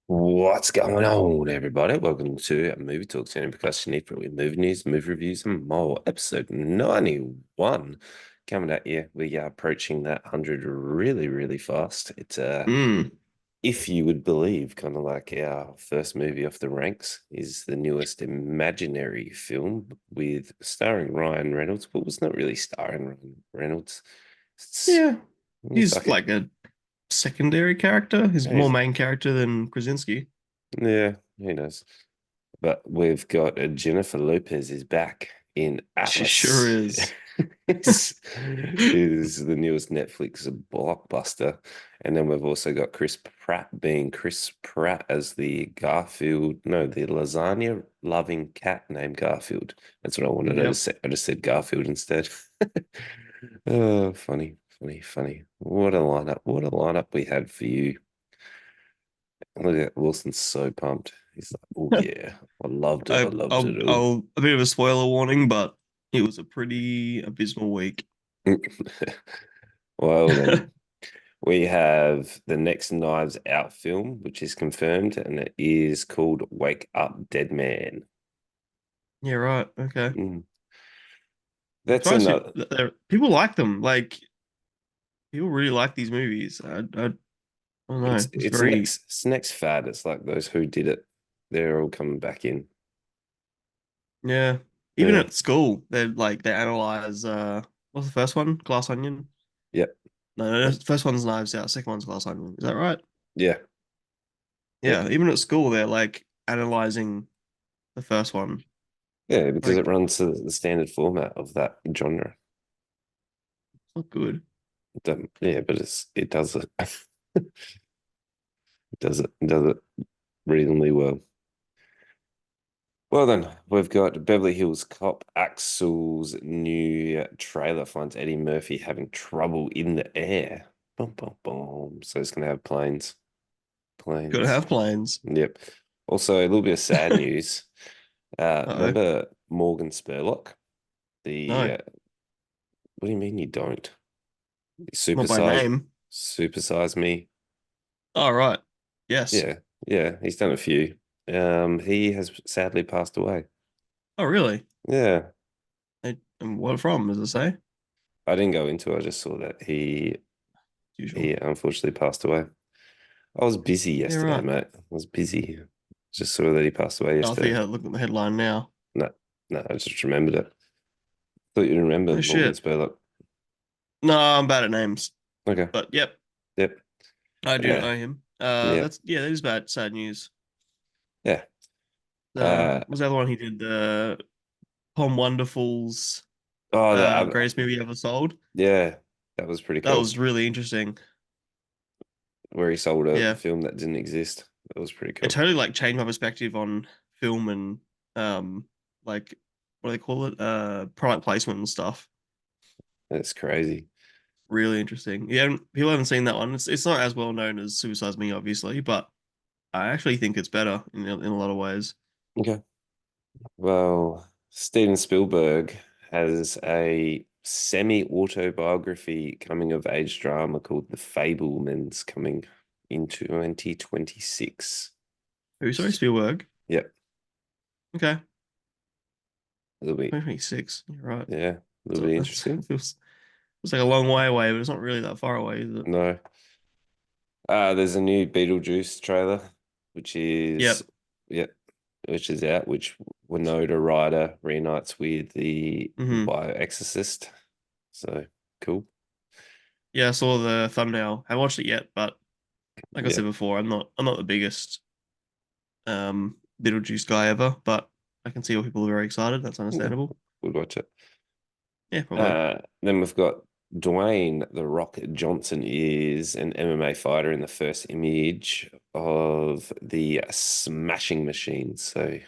What's going on, everybody? Welcome to Movie Talks and Percussion Need for movie news, movie reviews, and more. Episode 91 coming at you. We are approaching that 100 really, really fast. It's Mm. if you would believe, kind of like our first movie off the ranks is the newest imaginary film with starring Ryan Reynolds. Well, it's not really starring Ryan Reynolds. It's Yeah, fuck he's it. like a secondary character. He's more He's, main character than Krasinski. yeah, who knows? But we've got Jennifer Lopez is back in She sure Atlas. is. Is the newest Netflix blockbuster. And then we've also got Chris Pratt being Chris Pratt as the Garfield, no, the lasagna loving cat named Garfield. That's what I wanted. Yep. I just said Garfield instead. Oh, funny, funny, funny. What a lineup. What a lineup we had for you. Look at Wilson's so pumped. He's like, oh yeah, I loved it. I loved it all. I'll a bit of a spoiler warning, but it was a pretty abysmal week. Well then, we have the next Knives Out film, which is confirmed, and it is called Wake Up Dead Man. Yeah, right. Okay. Mm. I'm That's surprised another. people like them. Like people really like these movies. I don't know. It's very It's next fad. It's like those who did it. They're all coming back in. yeah. Even Yeah. at school, they analyze what's the first one? Glass Onion? Yep. No, the first one's Knives Out, second one's Glass Onion. Is that right? Yeah. Yep. Yeah, even at school, they're like analyzing the first one. Yeah, because it Like, runs to the standard format of that genre. it's not good. Yeah, but it does it. It does it reasonably well. Well then, we've got Beverly Hills Cop. Axel's new trailer finds Eddie Murphy having trouble in the air. Boom, boom, boom. So it's gonna have planes. Gotta Planes. have planes. Yep. Also, a little bit of sad news. Uh-oh. Remember Morgan Spurlock? The No, what do you mean you don't? not by Supersize, name. supersize me. Oh, right. Yes. Yeah, yeah. He's done a few. He has sadly passed away. Oh, really? Yeah, And what from, does it say? I didn't go into it. I just saw that he Usual. unfortunately passed away. I was busy Yeah, yesterday, right. mate. I was busy. Just saw that he passed away Oh, I thought you yesterday. had a look at the headline now. No, no, I just remembered it. Thought you remember Oh, Morgan shit. Spurlock. No, I'm bad at names. Okay. But yep, Yep. I do Yeah. know him. Yep. That is bad, sad news. Yeah. Uh, Was the other one he did the Tom Wonderful's oh, greatest movie ever sold? yeah, that was pretty That cool. was really interesting. Where he sold a Yeah. film that didn't exist. That was pretty It cool. totally like changed my perspective on film and like what do they call it? Product placement and stuff. That's crazy. Really interesting. Yeah, people haven't seen that one. It's not as well known as Suicide Me, obviously, but I actually think it's better in a lot of ways. Okay. Well, Steven Spielberg has a semi-autobiography coming of age drama called The Fabelmans coming in 2026. Who, sorry, Spielberg. Yep, Okay, it'll be 2026. You're right. yeah, it'll So be that's interesting. it's like a long way away, but it's not really that far away, is it? No. There's a new Beetlejuice trailer, which is Yep. yeah, which is out, which Winona Ryder reunites with the Hmm. bioexorcist. So cool. Yeah, I saw the thumbnail. I haven't watched it yet, but like I Yeah. said before, I'm not the biggest Beetlejuice guy ever, but I can see why people are very excited. That's Yeah. understandable. Would watch it. Yeah, probably. Then we've got Dwayne The Rock Johnson is an MMA fighter in the first image of the Smashing Machine. So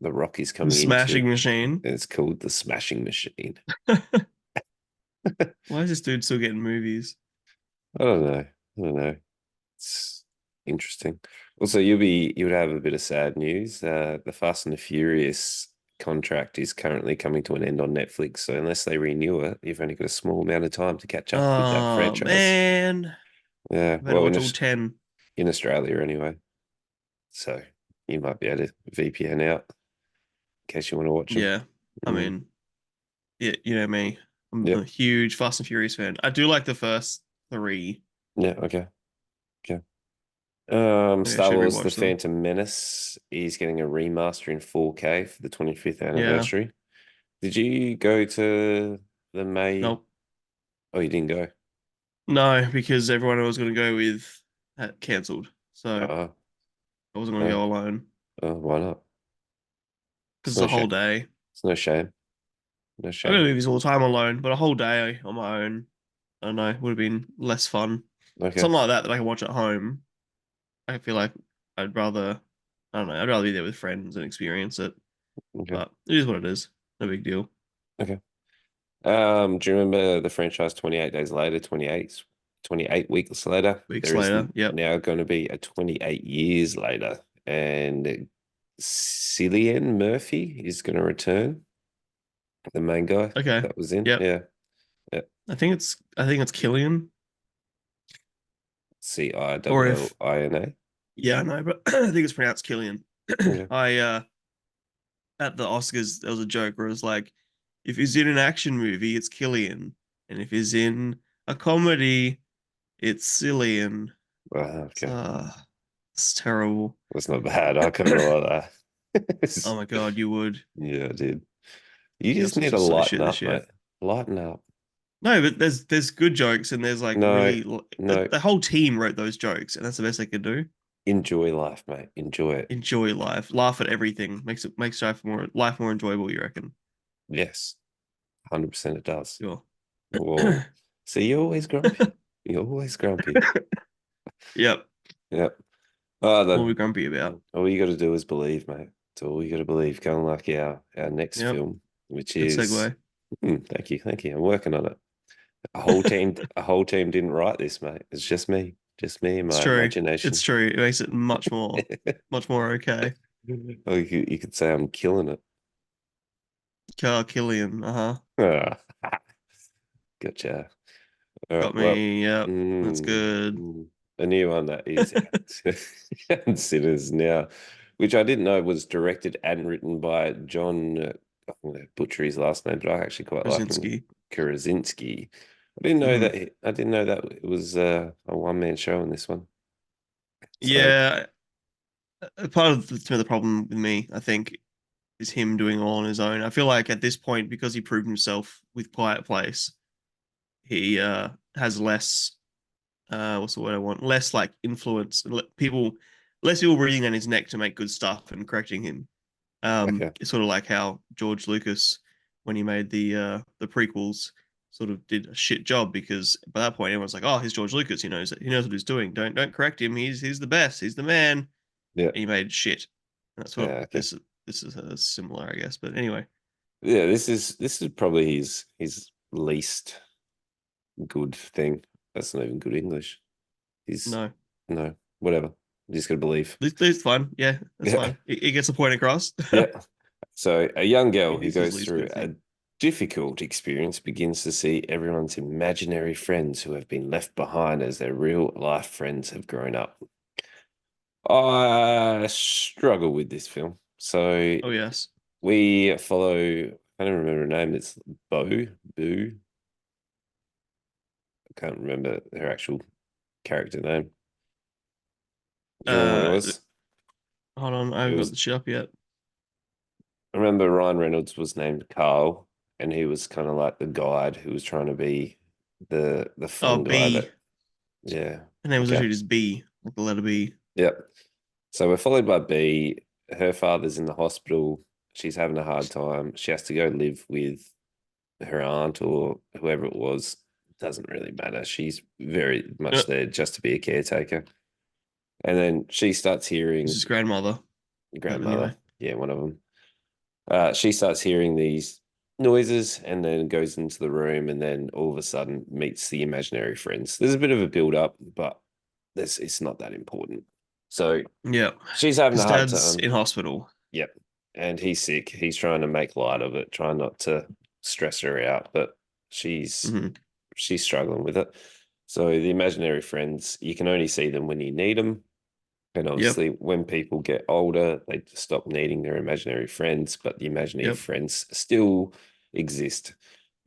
The Rock is The coming into, Smashing Machine. it's called the Smashing Machine. Why is this dude still getting movies? I don't know. I don't know. It's interesting. Also, you would have a bit of sad news. The Fast and the Furious contract is currently coming to an end on Netflix. So unless they renew it, you've only got a small amount of time to catch up with that Oh franchise. man. Yeah, I better well, watch all 10. in Australia anyway. So you might be able to VPN out in case you want to watch them. Yeah. I Mm. mean, yeah, you know me. I'm a Yep. huge Fast and Furious fan. I do like the first three. Yeah. Okay. Okay. Maybe I Star should Wars: The rewatch them. Phantom Menace is getting a remaster in 4K for the 25th Yeah. anniversary. Did you go to the May? Nope. Oh, you didn't go. No, because everyone I was going to go with had cancelled. So Oh, I wasn't going to oh, go alone oh, why not? because It's it's no a whole shame. day. It's no shame. No I go to shame. movies all the time alone, but a whole day on my own, I don't know, would have been less fun. Okay. Something like that that I can watch at home. I feel like I'd rather, I don't know, I'd rather be there with friends and experience it. Okay. But it is what it is. No big deal. Okay. Do you remember the franchise 28 Days Later, 28 weeks later? Weeks There is later, yep. now going to be a 28 years later, and Cillian Murphy is going to return, the main guy Okay, that was in. yep. Yeah. Yeah. I think it's Killian, or if Cillina. yeah, I know, but I think it's pronounced Killian. Okay. I At the Oscars there was a joke where it was like, if he's in an action movie, it's Killian, and if he's in a comedy, it's Cillian. It's, Okay. it's terrible. That's not bad. I kind of like Oh that. my God, you would. Yeah, I did. You The just Oscars need were to so lighten shit this up, year. mate. Lighten up. No, but there's good jokes and there's like No, really no. the whole team wrote those jokes and that's the best they could do. Enjoy life, mate. Enjoy it. Enjoy life, laugh at everything, makes life more enjoyable. You reckon? Yes, 100% it does. Sure. Whoa. See, you're always grumpy. You're always grumpy. Yep. Yep. Oh, What are we grumpy about? all you got to do is believe, mate. That's all you got to believe. Kind of like our next Yep. film, which Good is, segue. thank you, thank you. I'm working on it. A whole team didn't write this, mate. It's just me and It's my true. It's imagination. true. It makes it much more okay. Oh, you could say I'm killing it. Carl Killian. Uh-huh. Ah, gotcha. All right, Got well, me. Yep. That's good. a new one that is out in cinemas now, which I didn't know was directed and written by John. I'm going to butcher his last name, but I actually quite like him. Krasinski. Krasinski. I didn't know Hmm. that. I didn't know that it was a one-man show in this one. So Yeah. Part of the problem with me, I think, is him doing it all on his own. I feel like at this point, because he proved himself with Quiet Place, he has less what's the word I want? Less like influence, less people breathing down his neck to make good stuff and correcting him. okay, It's sort of like how George Lucas, when he made the prequels, sort of did a shit job because by that point everyone's like, oh, he's George Lucas. He knows what he's doing. Don't correct him. He's the best. He's the man. yeah, And he made shit. And that's what yeah, okay, this is similar, I guess. But anyway, yeah. This is probably his least good thing. That's not even good English. He's no, no, whatever. You just gotta believe. it's fine. Yeah, that's Yeah, fine. He gets the point across. yeah. So a young girl It who is his goes least through good a thing. difficult experience begins to see everyone's imaginary friends who have been left behind as their real life friends have grown up. I struggle with this film. So Oh yes. we follow, I don't remember her name. It's Boo. I can't remember her actual character name. Do you remember what it Uh, was? Hold on, I It haven't got was, the shit up yet. I remember Ryan Reynolds was named Carl, and he was kind of like the guide who was trying to be the Oh, fun guy B. that, yeah. Her name was Okay. literally just B, like the letter B. Yep. So we're followed by B. Her father's in the hospital. She's having a hard time. She has to go live with her aunt or whoever it was. Doesn't really matter. She's very much Uh, there just to be a caretaker. And then she starts This hearing is grandmother. But grandmother, anyway, yeah, one of them. She starts hearing these noises and then goes into the room and then all of a sudden meets the imaginary friends. There's a bit of a build up, but it's not that important. So yeah, she's having a because hard dad's time. in hospital. Yep. And he's sick. He's trying to make light of it, trying not to stress her out, but she's Hmm. she's struggling with it. So the imaginary friends, you can only see them when you need them. And Yep. obviously, when people get older, they just stop needing their imaginary friends, but the imaginary Yep. friends still exist.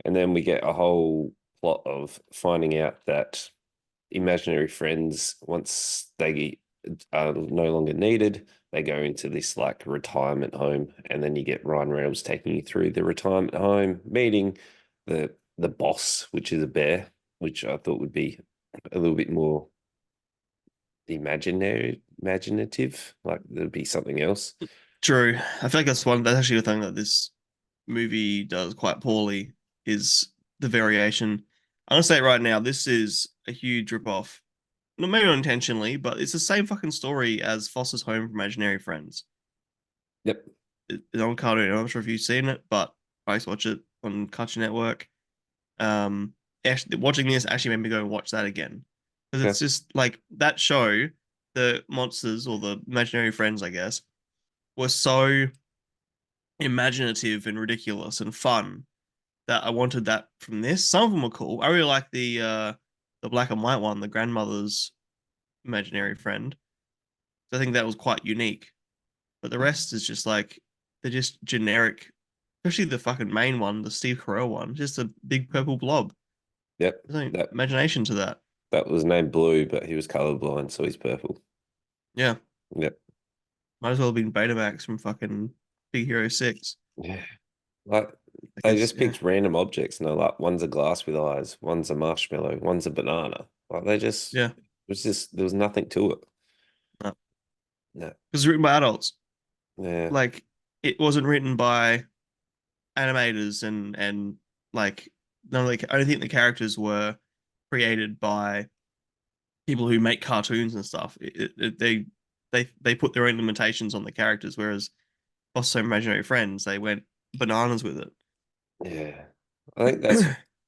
And then we get a whole plot of finding out that imaginary friends, once they are no longer needed, they go into this like retirement home, and then you get Ryan Reynolds taking you through the retirement home, meeting the boss, which is a bear, which I thought would be a little bit more imaginative, like there'd be something else. True. I feel like that's actually the thing that this movie does quite poorly is the variation. I'm gonna say it right now, this is a huge ripoff. No, maybe not intentionally, but it's the same fucking story as Foster's Home for Imaginary Friends. Yep. It's on cartoon. I'm not sure if you've seen it, but I used to watch it on Cartoon Network. Actually, watching this actually made me go and watch that again because Okay. it's just like that show. The monsters or the imaginary friends, I guess, were so imaginative and ridiculous and fun that I wanted that from this. Some of them were cool. I really like the black and white one, the grandmother's imaginary friend. So I think that was quite unique. But the rest is just like they're just generic, especially the fucking main one, the Steve Carell one, just a big purple blob. Yep. There's no That imagination to that. that was named Blue, but he was colorblind, so he's purple. Yeah, Yep. might as well have been Betamax from fucking Big Hero 6. Yeah. Like they Because just yeah, picked random objects and they're like, one's a glass with eyes, one's a marshmallow, one's a banana. Like they just yeah, it was just there was nothing to it. no. No. Because it's written by adults. Yeah. Like it wasn't written by animators and like none of the I don't think the characters were created by people who make cartoons and stuff. They put their own limitations on the characters, whereas also Imaginary Friends, they went bananas with it. Yeah. I think that's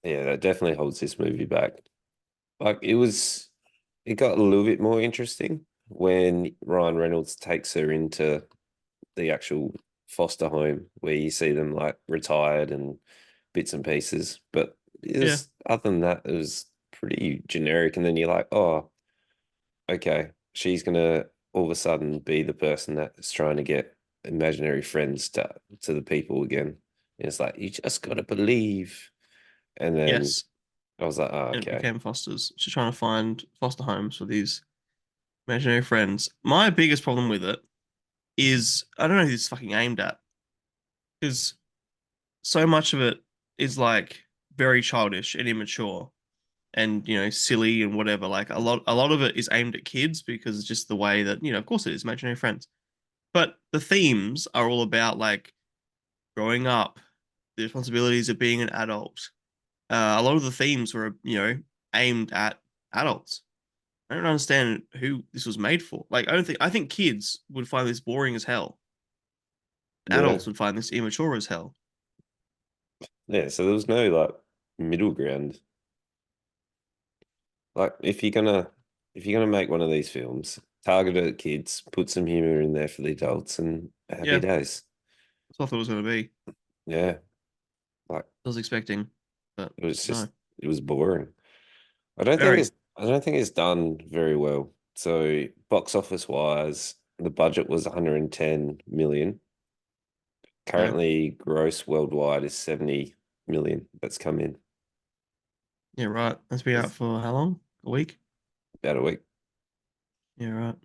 yeah, that definitely holds this movie back. Like it got a little bit more interesting when Ryan Reynolds takes her into the actual foster home where you see them like retired and bits and pieces. But it Yeah, was other than that, it was pretty generic. And then you're like, oh, okay, she's gonna all of a sudden be the person that's trying to get imaginary friends to the people again. And it's like you just gotta believe. And then yes, I was like, oh, and it okay. became fosters. She's trying to find foster homes for these imaginary friends. My biggest problem with it is I don't know who it's fucking aimed at because so much of it is like very childish and immature and silly and whatever. Like a lot of it is aimed at kids because it's just the way that of course it is imaginary friends. But the themes are all about like growing up, the responsibilities of being an adult. A lot of the themes were aimed at adults. I don't understand who this was made for. Like I think kids would find this boring as hell. Yeah. Adults would find this immature as hell. Yeah. So there was no like middle ground. Like if you're gonna make one of these films, target it at kids, put some humor in there for the adults, and happy Yeah, days. that's what I thought it was going to be. Yeah, like I was expecting, but it was no. just it was boring. Very. I don't think it's done very well. So box office wise, the budget was 110 million. Yeah. Currently, gross worldwide is 70 million that's come in. Yeah, right. That's been out It's for how long? A week? about a week. Yeah, right.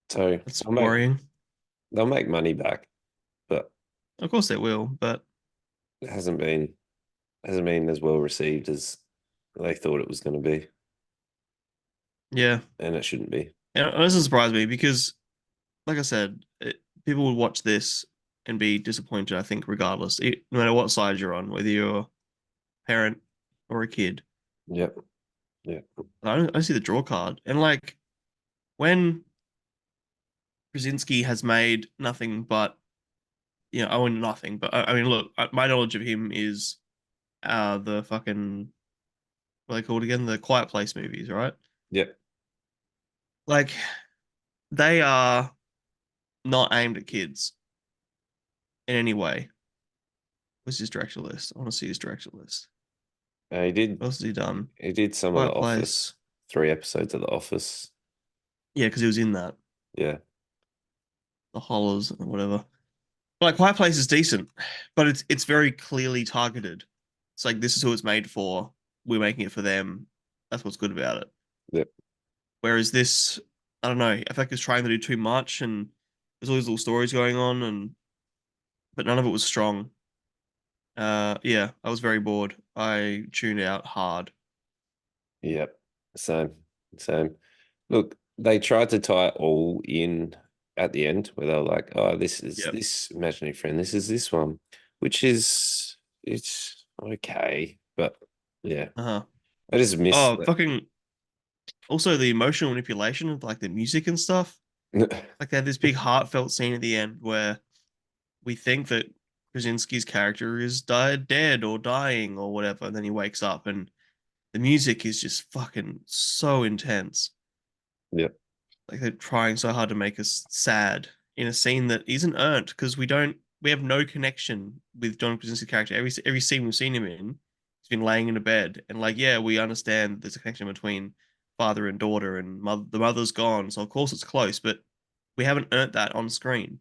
So That's worrying. they'll make money back, but Of course they will, but it hasn't been as well received as they thought it was going to be, yeah. and it shouldn't be. Yeah, it doesn't surprise me because, like I said, people would watch this and be disappointed, I think, regardless, no matter what side you're on, whether you're a parent or a kid. Yep. Yeah. I see the draw card. And like when Krasinski has made nothing but, I mean, nothing, but I mean, look, my knowledge of him is the fucking, what are they called again? The Quiet Place movies, right? Yep. Like they are not aimed at kids in any way. What's his director list? I want to see his director list. What else has he done? He did some of The Quiet Office, Place. 3 episodes of The Office. Yeah, because he was in that. Yeah. the hollers or whatever. But like Quiet Place is decent, but it's very clearly targeted. It's like this is who it's made for. We're making it for them. That's what's good about it. Yep. Whereas this, I don't know, I feel like it's trying to do too much and there's all these little stories going on and but none of it was strong. Yeah, I was very bored. I tuned out hard. Yep. Same. Same. Look, they tried to tie it all in at the end where they were like, oh, this is Yep. this imaginary friend, this is this one, which is it's okay. But yeah, Uh-huh. I just miss Oh, fucking also the emotional manipulation of like the music and stuff. that. Like they had this big heartfelt scene at the end where we think that Krasinski's character is died dead or dying or whatever, and then he wakes up and the music is just fucking so intense. Yep. Like they're trying so hard to make us sad in a scene that isn't earned because we have no connection with John Krasinski's character. Every scene we've seen him in, he's been laying in a bed, and like yeah, we understand there's a connection between father and daughter, and the mother's gone, so of course it's close, but we haven't earned that on screen.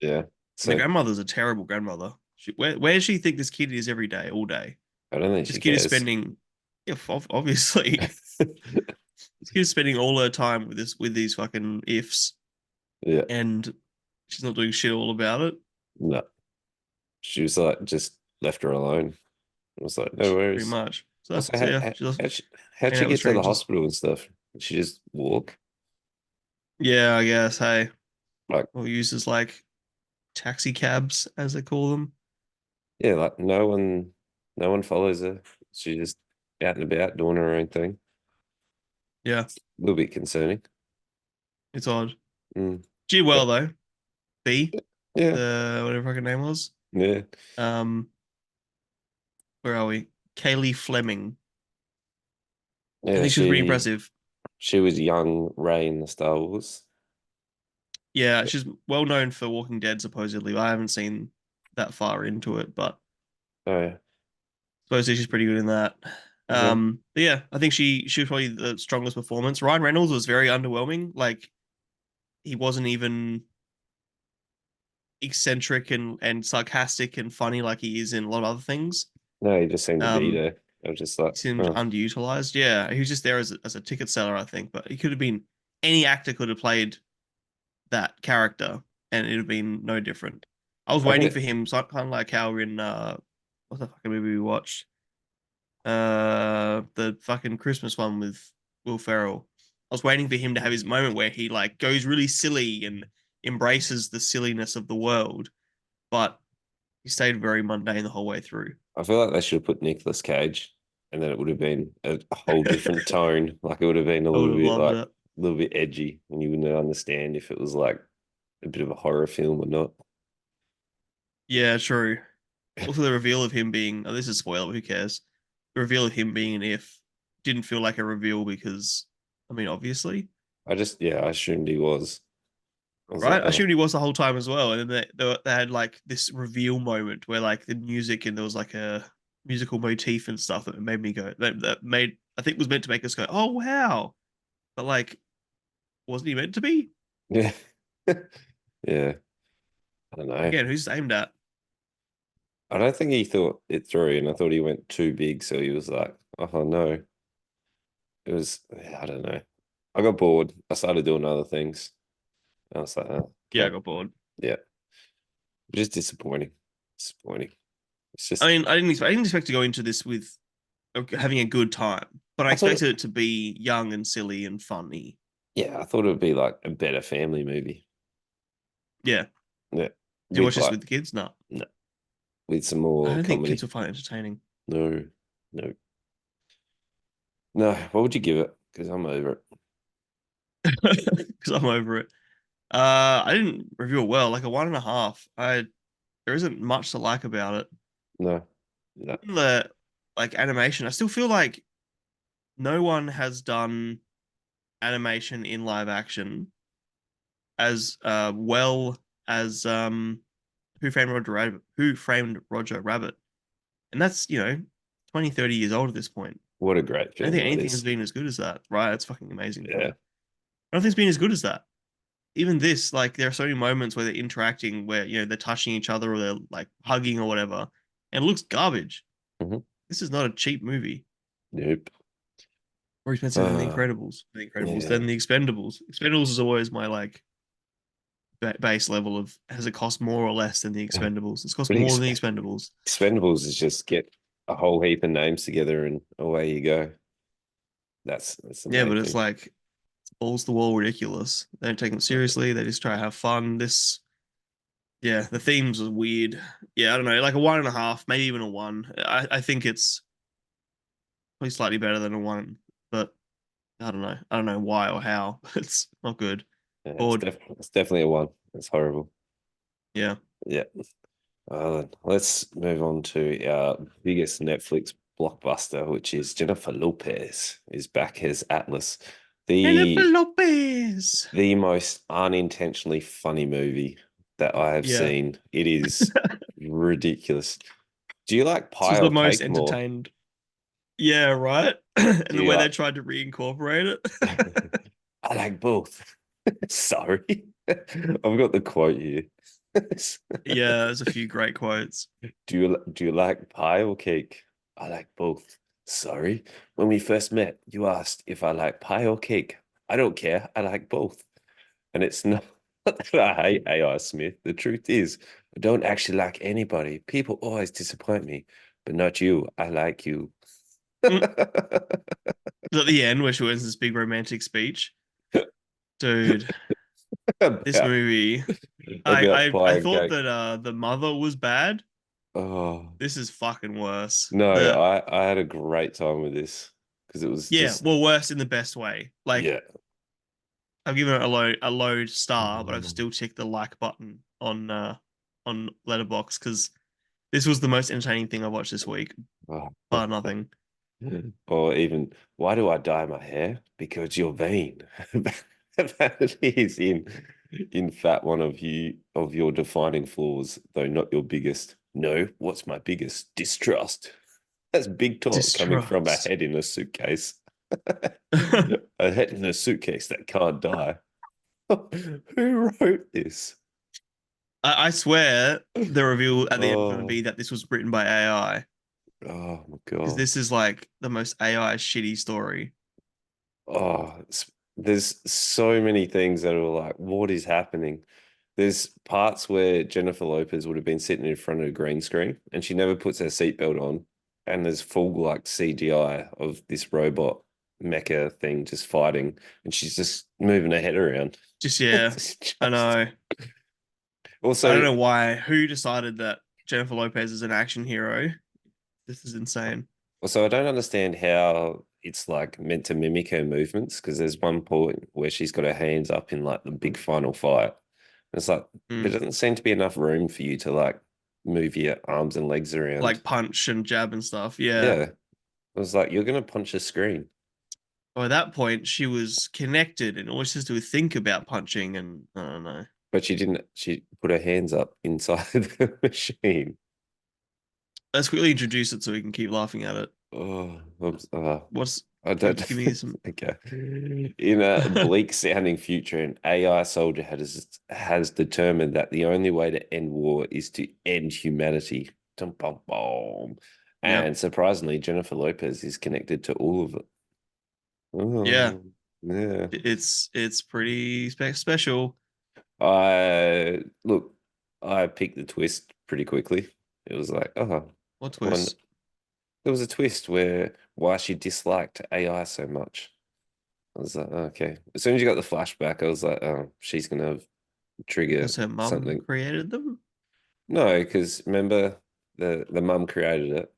Yeah. And the So grandmother's a terrible grandmother. Where does she think this kid is every day, all day? I don't think This she kid is cares. spending, yeah, obviously, this kid is spending all her time with these fucking ifs, Yeah. and she's not doing shit all about it. No. She was like just left her alone. I was like, no Pretty worries. much. So, Also, so yeah, she's how'd hanging she out with get to the strangers. hospital and stuff? Did she just walk? Yeah, I guess. Hey, Like, or uses like taxi cabs as they call them. yeah, like no one follows her. She's just out and about doing her own thing. Yeah, A little bit concerning. it's odd. Mm. Gee, well But though, B, yeah, the whatever her name was. yeah, Um, where are we? Kaylee Fleming. I yeah. think she was pretty She impressive. she was young Ray in the Star Wars. Yeah, she's well known for Walking Dead, supposedly. I haven't seen that far into it, but Oh yeah, supposedly she's pretty good in that. okay. But yeah, I think she was probably the strongest performance. Ryan Reynolds was very underwhelming. Like he wasn't even eccentric and sarcastic and funny like he is in a lot of other things. No, he just seemed to be Um, there. I was just like, he seemed oh, underutilized. Yeah, he was just there as a ticket seller, I think. But he could have been any actor could have played that character, and it'd have been no different. I was I waiting think for him, so kind of like how in what the fucking movie we watched, the fucking Christmas one with Will Ferrell. I was waiting for him to have his moment where he like goes really silly and embraces the silliness of the world, but he stayed very mundane the whole way through. I feel like they should have put Nicolas Cage, and then it would have been a whole different tone. Like it would have been a I would little have bit loved like it. a little bit edgy, and you wouldn't understand if it was like a bit of a horror film or not. Yeah, true. Also, the reveal of him being, oh, this is a spoiler, but who cares? The reveal of him being an if didn't feel like a reveal because, I mean, obviously, I assumed he was. I was like, right? I oh, assumed he was the whole time as well. And then they had like this reveal moment where like the music and there was like a musical motif and stuff that made me go, that made, I think was meant to make us go, oh, wow. But like, wasn't he meant to be? yeah, yeah. I don't know. Again, who's aimed at? I don't think he thought it through, and I thought he went too big, so he was like, oh no. It was, I don't know. I got bored. I started doing other things. I was like, oh, Yeah, I okay, got bored. yeah. Just disappointing. Disappointing. It's just, I mean, I didn't expect to go into this with having a good time, but I I thought, expected it to be young and silly and funny. yeah, I thought it would be like a better family movie. Yeah. Yeah, Did you with watch this like, with the kids? No. no, with some I more don't think kids comedy. will find it entertaining. No, no, no. What would you give it? Because I'm over it. Because I'm over it. I didn't review it well, like a 1.5. There isn't much to like about it. No, no. Even the like animation, I still feel like no one has done animation in live action as well as Who Framed Roger Rabbit. And that's, 20, 30 years old at this point. What a great I don't film think that anything has is. been as good as that, right? It's fucking amazing Yeah, film. Nothing's been as good as that. Even this, like, there are so many moments where they're interacting, where they're touching each other or they're like hugging or whatever, and it looks garbage. Hmm. This is not a cheap movie. Nope. More expensive than The Uh, Incredibles. The Incredibles, yeah. then The Expendables. Expendables is always my like base level of has it cost more or less than The Expendables? It's cost But more than The Expendables. Expendables is just get a whole heap of names together and away you go. That's the Yeah, main but it's thing. like it's balls to the wall ridiculous. They don't take them seriously. They just try to have fun. Yeah, the themes are weird. Yeah, I don't know, like a 1.5, maybe even a one. I think it's probably slightly better than a one, but I don't know. I don't know why or how, but it's not good. Yeah, Bored. it's definitely a one. It's horrible. Yeah. Yeah. Let's move on to our biggest Netflix blockbuster, which is Jennifer Lopez is back as Atlas. Jennifer The Lopez. the most unintentionally funny movie that I have Yeah. seen. It is ridiculous. Do you like This was pie the or most cake more? entertained. Yeah, right. Do And the you way they like tried to reincorporate it. I like both. Sorry. I've got the quote here. Yeah, there's a few great quotes. Do you like pie or cake? I like both. Sorry. When we first met, you asked if I like pie or cake. I don't care. I like both. And it's not that I hate AI Smith. The truth is, I don't actually like anybody. People always disappoint me, but not you. I like you. Mm. At the end, where she wins this big romantic speech, dude, this about movie. I about I, pie I and thought cake. that the mother was bad. Oh This is fucking worse. no, The I had a great time with this because it was Yeah, just well, worse in the best way. Like yeah. I've given it a low star, but I've still ticked the like button on Letterbox because this was the most entertaining thing I watched this week. Oh. Bar nothing. Or even, why do I dye my hair? Because you're vain. That is in fact one of your defining flaws, though not your biggest. No, what's my biggest? Distrust. That's big talk coming from a Distrust. head in a suitcase. I, A head in a suitcase that can't die. Who wrote this? I swear the reveal at the end is going to Oh, be that this was written by AI oh my because God. this is like the most AI shitty story. Oh, there's so many things that are like, what is happening? There's parts where Jennifer Lopez would have been sitting in front of a green screen and she never puts her seatbelt on. And there's full like CGI of this robot mecha thing just fighting, and she's just moving her head around. Just yeah, It's I just know. I don't also know why. Who decided that Jennifer Lopez is an action hero? This is insane. also I don't understand how it's like meant to mimic her movements because there's one point where she's got her hands up in like the big final fight. It's like there Mm. doesn't seem to be enough room for you to like move your arms and legs around. Like punch and jab and stuff. Yeah. Yeah. I was like, you're gonna punch a screen. By that point, she was connected and all she has to do is think about punching, and I don't know. But she didn't, she put her hands up inside the machine. Let's quickly introduce it so we can keep laughing at it. Oh, What's I don't give me some. okay. In a bleak sounding future, an AI soldier has determined that the only way to end war is to end humanity. Dum, bum, bum. Yeah. And surprisingly, Jennifer Lopez is connected to all of it. Yeah. Oh, yeah. It's pretty special. I look, I picked the twist pretty quickly. It was like, oh, What one. twist? There was a twist where why she disliked AI so much. I was like, oh, okay. As soon as you got the flashback, I was like, oh, she's gonna trigger Because her mum something. created them? No, because remember the mum created it,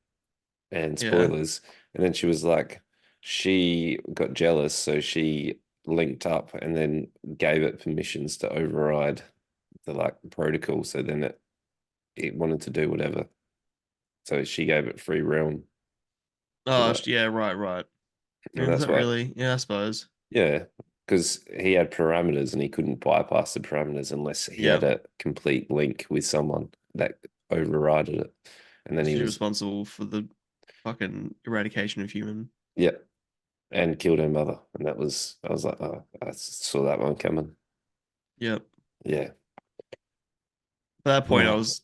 and Yeah. spoilers, and then she was like, she got jealous, so she linked up and then gave it permissions to override the like protocol. So then it wanted to do whatever. So she gave it free realm to Oh, like, yeah, right. and Yeah, that's not why, really. Yeah, I suppose. yeah, because he had parameters and he couldn't bypass the parameters unless he Yeah. had a complete link with someone that overrided it. And then he She's was, responsible for the fucking eradication of human. yeah. and killed her mother, and I was like, oh, I saw that one coming. Yep. Yeah. At that point, I Oh, was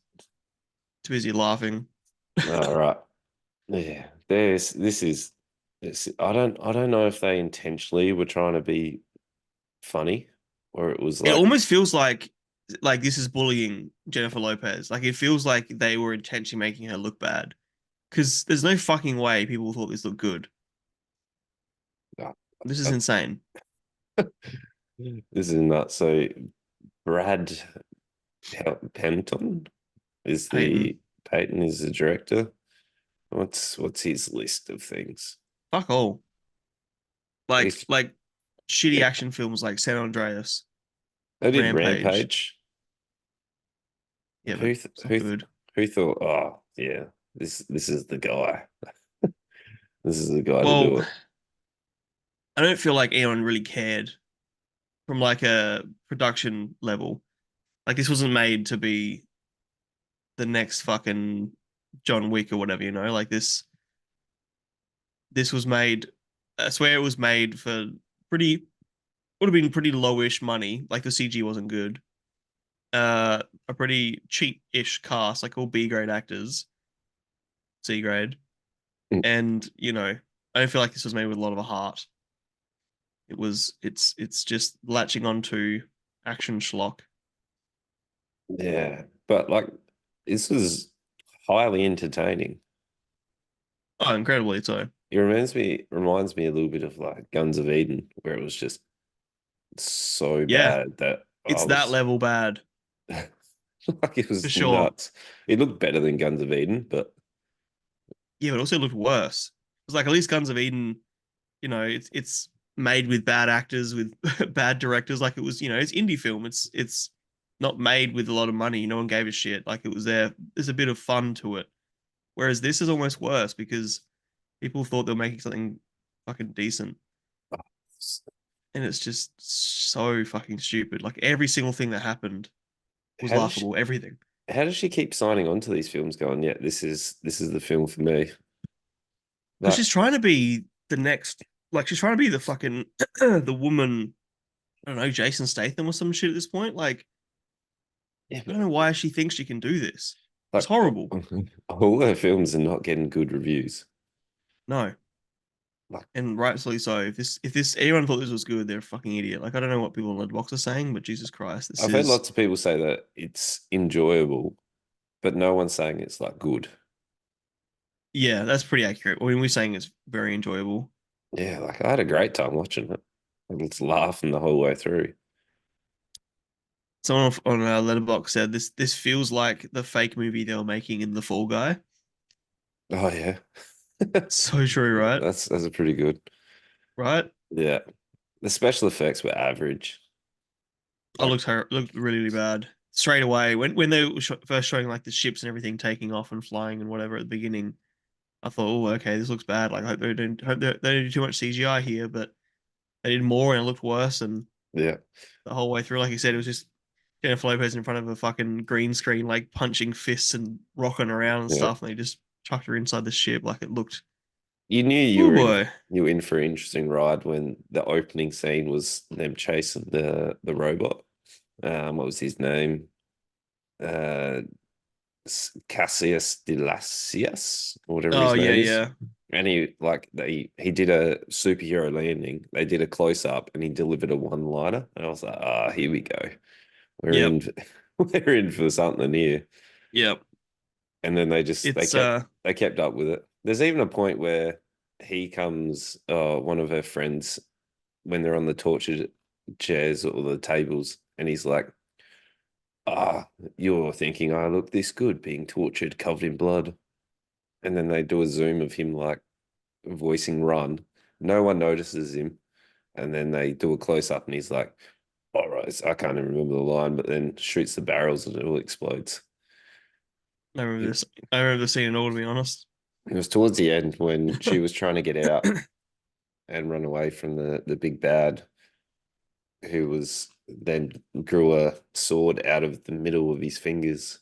too busy laughing. all right. Yeah. This is this. I don't know if they intentionally were trying to be funny, or it was It like, almost feels like this is bullying Jennifer Lopez. Like it feels like they were intentionally making her look bad. Because there's no fucking way people thought this looked good. uh, This is uh, insane. this is nuts. So Brad Penton is Peyton, the Peyton is the director. What's his list of things? fuck all. Like He's like shitty yeah. action films like San Andreas, They did Rampage. Rampage. Yeah, but it's not good. Who thought? Oh yeah, this is the guy. This is the guy to Well, do it. I don't feel like anyone really cared from like a production level. Like this wasn't made to be the next fucking John Wick or whatever, you know? Like this was made, I swear it was made for pretty would have been pretty lowish money. Like the CG wasn't good. A pretty cheap-ish cast, like all B grade actors, C grade. Mm. And, you know, I don't feel like this was made with a lot of a heart. It's just latching onto action schlock. Yeah, but like this was highly entertaining. Oh, incredibly so. It reminds me a little bit of like Guns of Eden, where it was just so Yeah, bad that I it's that was level bad like it for was sure. nuts. It looked better than Guns of Eden, but Yeah, but it also looked worse. It's like at least Guns of Eden, you know, it's made with bad actors, with bad directors. Like it was, you know, it's indie film. It's not made with a lot of money. No one gave a shit. Like it was there. There's a bit of fun to it. Whereas this is almost worse because people thought they were making something fucking decent, and it's just so fucking stupid. Like every single thing that happened was how does she laughable. Everything. how does she keep signing on to these films going, yeah, this is the film for me. Because Like, she's trying to be the next, like she's trying to be the fucking the woman. I don't know, Jason Statham or some shit at this point. Like yeah, I don't but know why she thinks she can do this. It's like horrible. all her films are not getting good reviews. No, Like and rightfully so. If this anyone thought this was good, they're a fucking idiot. Like I don't know what people on Letterboxd are saying, but Jesus Christ, this I've heard is lots of people say that it's enjoyable, but no one's saying it's like good. yeah, that's pretty accurate. I mean, we're saying it's very enjoyable. Yeah, like I had a great time watching it. I was laughing the whole way through. Someone on our Letterboxd said this feels like the fake movie they were making in The Fall Guy. Oh yeah. So true, right? That's a pretty good. Right? Yeah. The special effects were average. I Like, looked really, really bad straight away when they were first showing like the ships and everything taking off and flying and whatever at the beginning. I thought, oh, okay, this looks bad. Like, I hope they didn't do too much CGI here, but they did more and it looked worse. And yeah. the whole way through, like you said, it was just Jennifer Lopez in front of a fucking green screen, like punching fists and rocking around and Yeah. stuff. And they just chucked her inside the ship. Like it looked, You knew oh boy. you were in for an interesting ride when the opening scene was them chasing the robot. What was his name? Uh Cassius Delasius, or whatever Oh his yeah, name is. yeah, And he did a superhero landing. They did a close up and he delivered a one-liner. And I was like, ah, here we go. We're yep, in we're in for something here. yep. And then It's they kept up with it. There's even a point where he comes, one of her friends, when they're on the torture chairs or the tables, and he's like, ah, you're thinking I look this good being tortured, covered in blood. And then they do a zoom of him like voicing Run. No one notices him. And then they do a close up and he's like, all right, so I can't even remember the line, but then shoots the barrels and it all explodes. I remember It, this. I remember the scene at all, to be honest. it was towards the end when she was trying to get out and run away from the big bad, who was then grew a sword out of the middle of his fingers.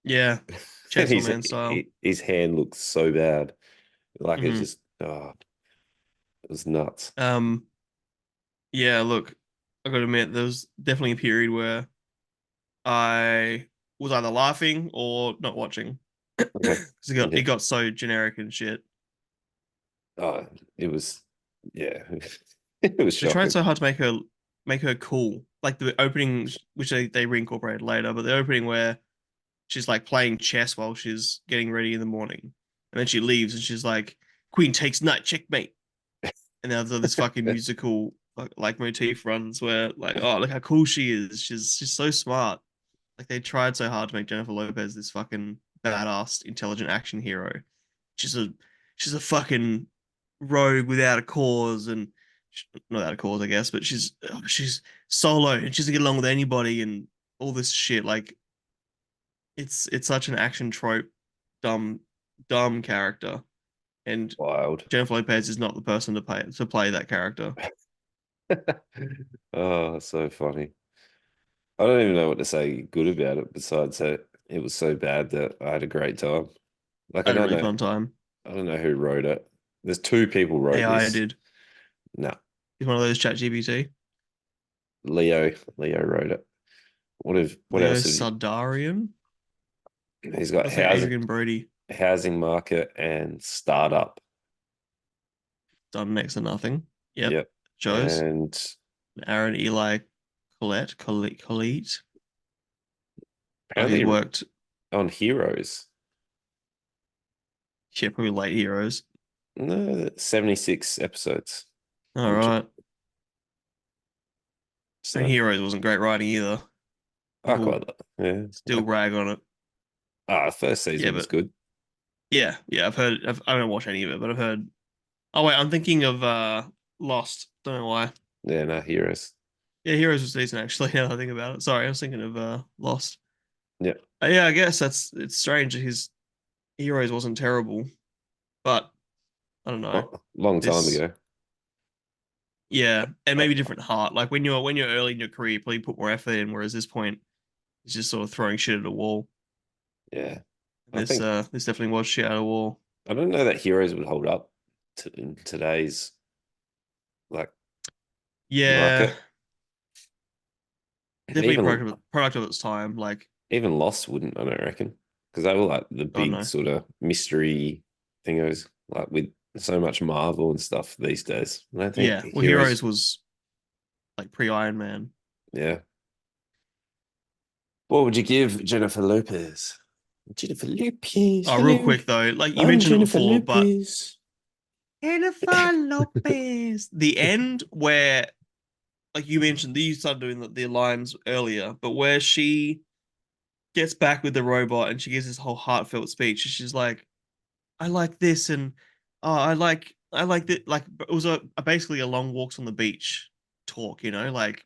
Yeah, And Chainsaw Man style. his hand looks so bad. Like it's Hmm. just, oh. It was nuts. Um, yeah, look, I gotta admit, there was definitely a period where I was either laughing or not watching Okay. because Yeah. it got so generic and shit. Oh, it was, yeah, it was They tried shocking. so hard to make her cool, like the opening, which they reincorporated later, but the opening where she's like playing chess while she's getting ready in the morning, and then she leaves and she's like, "Queen takes knight, checkmate," and then this fucking musical like motif runs where like, oh, look how cool she is. She's so smart. Like they tried so hard to make Jennifer Lopez this fucking badass, intelligent action hero. She's a she's a fucking rogue without a cause and not without a cause, I guess, but she's solo and she doesn't get along with anybody and all this shit. Like it's such an action trope, dumb dumb character, and Wild. Jennifer Lopez is not the person to play that character. Oh, so funny. I don't even know what to say good about it besides that it was so bad that I had a great time. Like I had a really fun time. I don't know who wrote it. There's two people wrote AI this. did. No, He's one of those chat GPT. Leo wrote it. What Leo else have you? Sardarian. He's got I'll say Adrian Brody. housing market and startup. Done next to nothing. Yep. Yep. Shows. And Aaron Eli Colette. Oh, he's apparently worked. on Heroes. Yeah, probably late heroes. No, 76 episodes. All I'm right. And so Heroes wasn't great writing either. I People quite like yeah. still rag on it. First Yeah, season was but good. yeah, I haven't watched any of it, but I've heard. Oh wait, I'm thinking of Lost. Don't know why. Yeah, no, Heroes. Yeah, Heroes was decent actually. Now that I think about it. Sorry, I was thinking of Lost. Yeah. Yeah, I guess it's strange that his Heroes wasn't terrible, but I don't know. Long time This ago. Yeah, and Uh, maybe different heart. Like when you're early in your career, you probably put more effort in, whereas this point it's just sort of throwing shit at a wall. yeah. And I think this definitely was shit at a wall. I don't know that Heroes would hold up in today's like Yeah, market. And definitely a product of its time. Like, even Lost wouldn't, I don't reckon. Because they were like the oh big no. sort of mystery thingos, like with so much Marvel and stuff these days. And I think Yeah, well, Heroes, Heroes was like pre Iron Man. yeah. What would you give Jennifer Lopez? Jennifer Lopez, Oh, real hello. quick though, like you I'm mentioned it Jennifer before, but Lopez. Jennifer Lopez, the end where like you mentioned, you started doing the lines earlier, but where she gets back with the robot and she gives this whole heartfelt speech. She's like, I like this and oh, I like that. Like it was basically a long walks on the beach talk, you know, like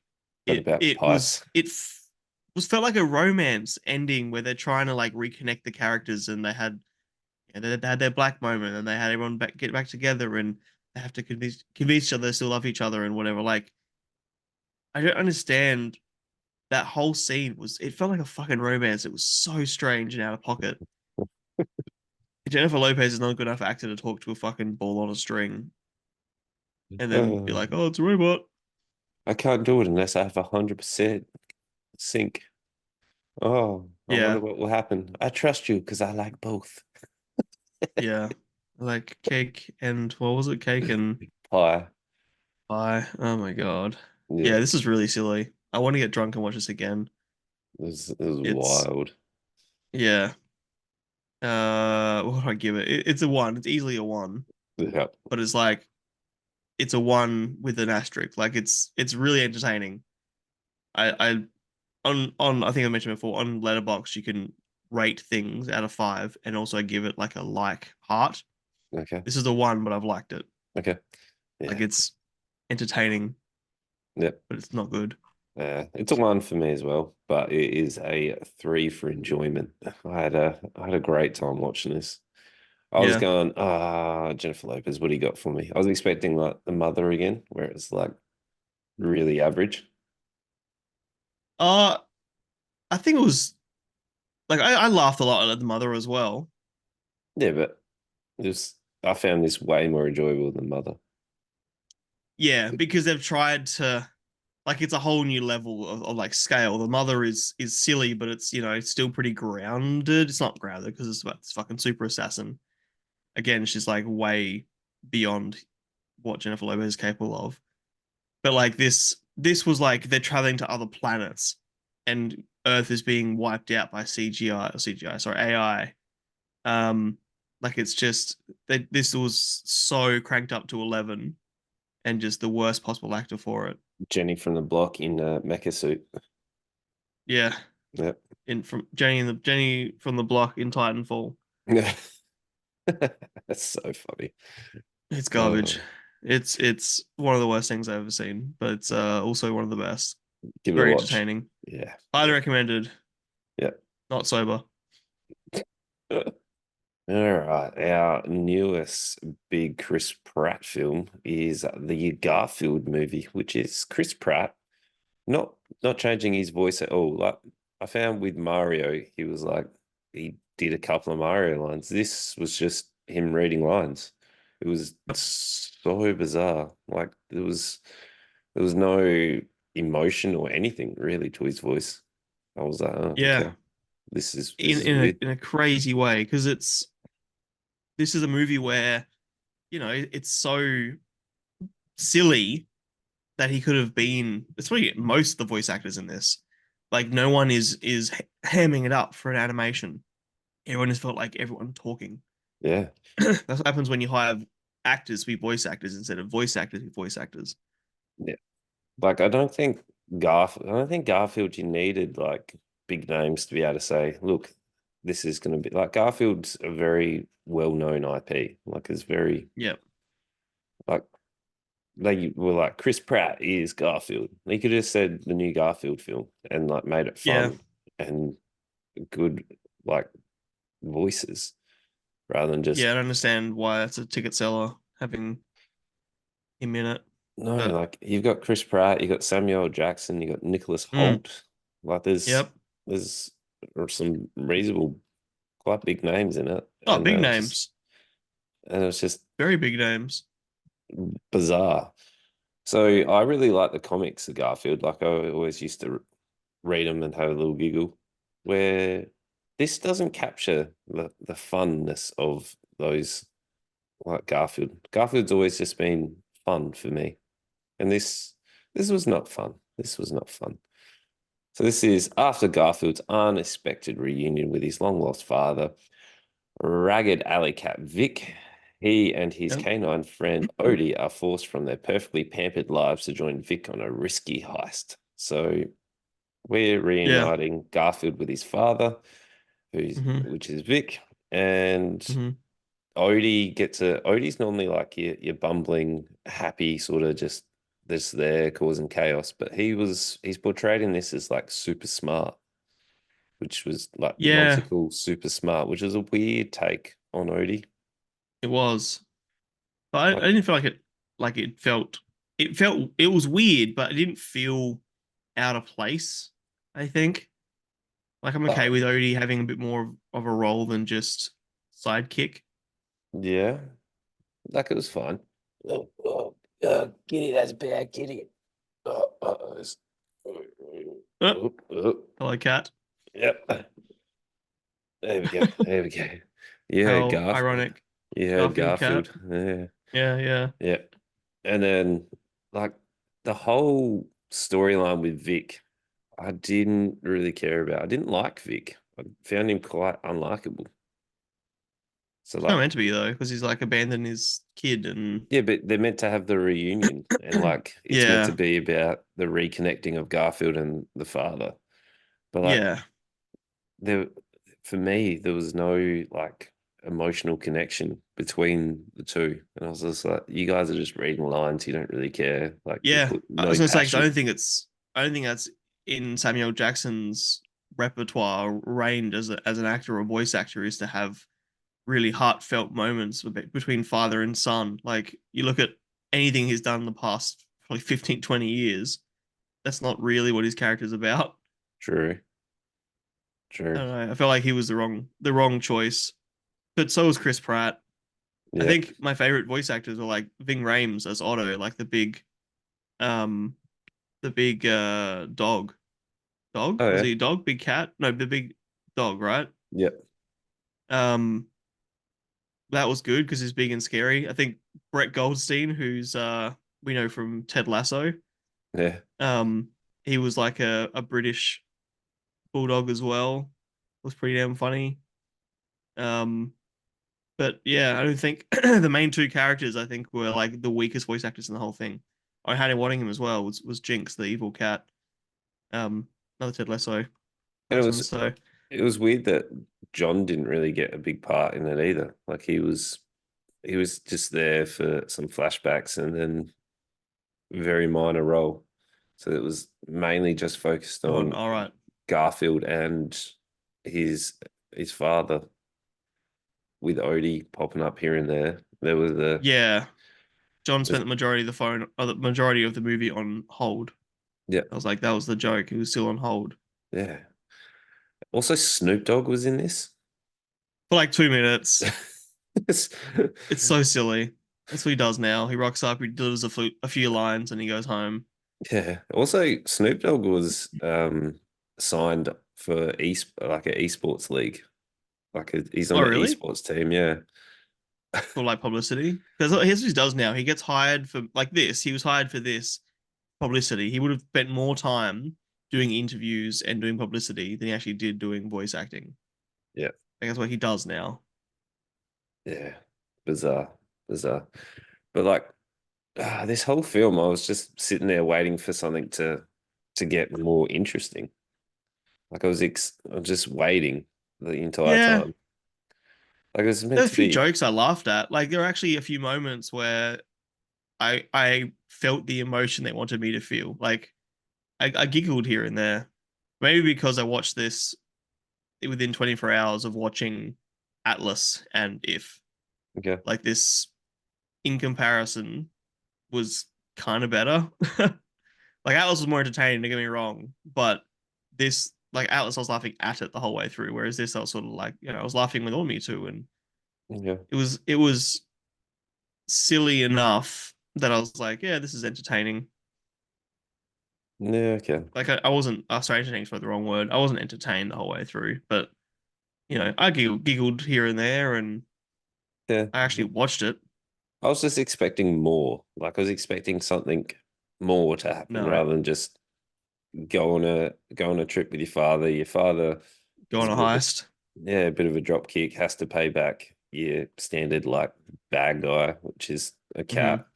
But about it was pipes. was felt like a romance ending where they're trying to like reconnect the characters and they had their black moment and they had everyone get back together and they have to convince each other they still love each other and whatever. Like I don't understand that whole scene was it felt like a fucking romance. It was so strange and out of pocket. Jennifer Lopez is not a good enough actor to talk to a fucking ball on a string and then be Uh, like, "Oh, it's a robot." I can't do it unless I have 100% sync. Oh, I wonder Yeah, what will happen. I trust you because I like both. yeah. Like cake and what was it? Cake and Pie. pie. Oh my God. Yeah, Yeah, this is really silly. I want to get drunk and watch this again. it was It's wild. yeah. What do I give it? It's a one. It's easily a one, Yeah. but it's like it's a one with an asterisk. Like it's really entertaining. I on I think I mentioned before on Letterbox you can rate things out of five and also give it like a like heart. Okay. This is the one, but I've liked it. Okay. Like Yeah. it's entertaining, Yeah. but it's not good. It's a one for me as well, but it is a three for enjoyment. I had a great time watching this. I was Yeah. going, Jennifer Lopez, what do you got for me? I was expecting like the mother again, where it's like really average. Uh, I think it was like I laughed a lot at the mother as well. Yeah, but it was I found this way more enjoyable than mother. yeah, because they've tried to like it's a whole new level of like scale. The mother is silly, but it's it's still pretty grounded. It's not grounded because it's about this fucking super assassin. Again, she's like way beyond what Jennifer Lopez is capable of. But like this was like they're traveling to other planets and Earth is being wiped out by CGI or CGI, sorry, AI. Um, like it's just this was so cranked up to 11 and just the worst possible actor for it. Jenny from the block in a mecha suit. Yeah, Yep. in from Jenny from the block in Titanfall. Yeah. That's so funny. It's garbage. Oh, It's one of the worst things I've ever seen, but it's also one of the best. give it a Very watch. entertaining. Yeah. Highly Yeah. recommended. Yeah. Not sober. All right. Our newest big Chris Pratt film is the Garfield movie, which is Chris Pratt not not changing his voice at all. Like I found with Mario, he was like he did a couple of Mario lines. This was just him reading lines. It was so bizarre. Like there was no emotion or anything really to his voice. I was like, oh, Yeah, okay. This in is weird. in a crazy way because it's this is a movie where it's so silly that he could have been. It's probably most of the voice actors in this. Like no one is hamming it up for an animation. Everyone has felt like everyone talking. Yeah. That's what happens when you hire actors to be voice actors instead of voice actors to be voice actors. Yeah. Like I don't think Garfield you needed like big names to be able to say, look, this is gonna be like Garfield's a very well-known IP. Like it's very Yeah, like they were like Chris Pratt is Garfield. He could have said the new Garfield film and like made it yeah, fun and good like voices rather than just yeah. I don't understand why it's a ticket seller having him in it, no, but like you've got Chris Pratt, you got Samuel L. Jackson, you got Nicholas mm, Holt. Like there's some reasonable quite big names in it, oh, and big names, it was just very big names. bizarre. So I really like the comics of Garfield. Like I always used to read them and have a little giggle. Where this doesn't capture the funness of those like Garfield. Garfield's always just been fun for me, and this was not fun. This was not fun. So this is after Garfield's unexpected reunion with his long lost father. Ragged alley cat Vic, he and his Yep. canine friend Odie are forced from their perfectly pampered lives to join Vic on a risky heist. So we're Yeah. reuniting Garfield with his father, Hmm. which is Vic, and Hmm. Odie's normally like your bumbling, happy, sort of just there causing chaos, but he's portrayed in this as like super smart, which was like Yeah, nonsensical, super smart, which is a weird take on Odie. it was. But I Like, didn't feel like it was weird, but it didn't feel out of place, I think. Like I'm okay oh, with Odie having a bit more of a role than just sidekick. yeah, like it was fine. Oh, oh, kitty, that's bad, kitty. It's- Oh, oh, oh, hello, cat. yep. There we go. There we go. You heard How Garf. ironic. You heard Garfield cat. Garfield. Yeah, Yeah, yeah. yeah. And then, like, the whole storyline with Vic, I didn't really care about. I didn't like Vic. I found him quite unlikable. So, It's not like, meant to be though, because he's like abandoned his kid and yeah, but they're meant to have the reunion, and like, it's meant to yeah, be about the reconnecting of Garfield and the father. But like, yeah, there, for me, there was no like emotional connection between the two, and I was just like, you guys are just reading lines. You don't really care. Like, you yeah. put I no was gonna say 'cause passion. I don't think that's in Samuel Jackson's repertoire range as an actor or voice actor is to have really heartfelt moments between father and son. Like you look at anything he's done in the past probably 15, 20 years, that's not really what his character's about. True, I true. don't know. I felt like he was the wrong choice. But so was Chris Pratt. I Yeah. think my favorite voice actors are like Ving Rhames as Otto, like um the big dog. Dog? Oh Was yeah. he a dog? Big cat? No, the big dog, right? Yep. Um that was good because he's big and scary. I think Brett Goldstein, who's we know from Ted Lasso, Yeah. um, he was like a British bulldog as well. Was pretty damn funny. Um, but yeah, I don't think the main two characters I think were like the weakest voice actors in the whole thing. I had him wanting him as well was Jinx, the evil cat. Another Ted Lasso And person. So it was weird that John didn't really get a big part in it either. Like he was just there for some flashbacks and then very minor role. So it was mainly just focused oh, on all right. Garfield and his his father with Odie popping up here and there. There was the Yeah, John spent was the majority of the phone, or the majority of the movie on hold. yeah, I was like, that was the joke. He was still on hold yeah. Also Snoop Dogg was in this. for like 2 minutes. It's so silly. That's what he does now. He rocks up, he delivers a few lines, and he goes home. Yeah. Also, Snoop Dogg was signed for like an esports league. He's Oh, on an really? esports team. Yeah. For like publicity? Because here's what he does now. He gets hired for like this. He was hired for this publicity. He would have spent more time doing interviews and doing publicity than he actually did doing voice acting. Yeah. Like that's what he does now. Yeah. Bizarre. Bizarre. But like this whole film, I was just sitting there waiting for something to get more interesting. Like I was just waiting the entire Yeah, time. Like it was there meant are a to few be. jokes I laughed at. Like there are actually a few moments where I felt the emotion they wanted me to feel. Like I giggled here and there. Maybe because I watched this within 24 hours of watching Atlas and If. Okay. Like this in comparison was kind of better. Like Atlas was more entertaining, don't get me wrong, but this like Atlas I was laughing at it the whole way through, whereas this I was sort of like, I was laughing with all me too, and Yeah. it was silly enough that I was like, yeah, this is entertaining. Yeah. Okay. Like I wasn't sorry, entertaining is probably the wrong word. I wasn't entertained the whole way through, but I giggled here and there, and Yeah. I actually watched it. I was just expecting more. Like I was expecting something more to happen No, rather than just go on a trip with your father. Your father go is on a a bit of heist. a bit of a drop kick, has to pay back your standard like bad guy, which is a Hmm. cat.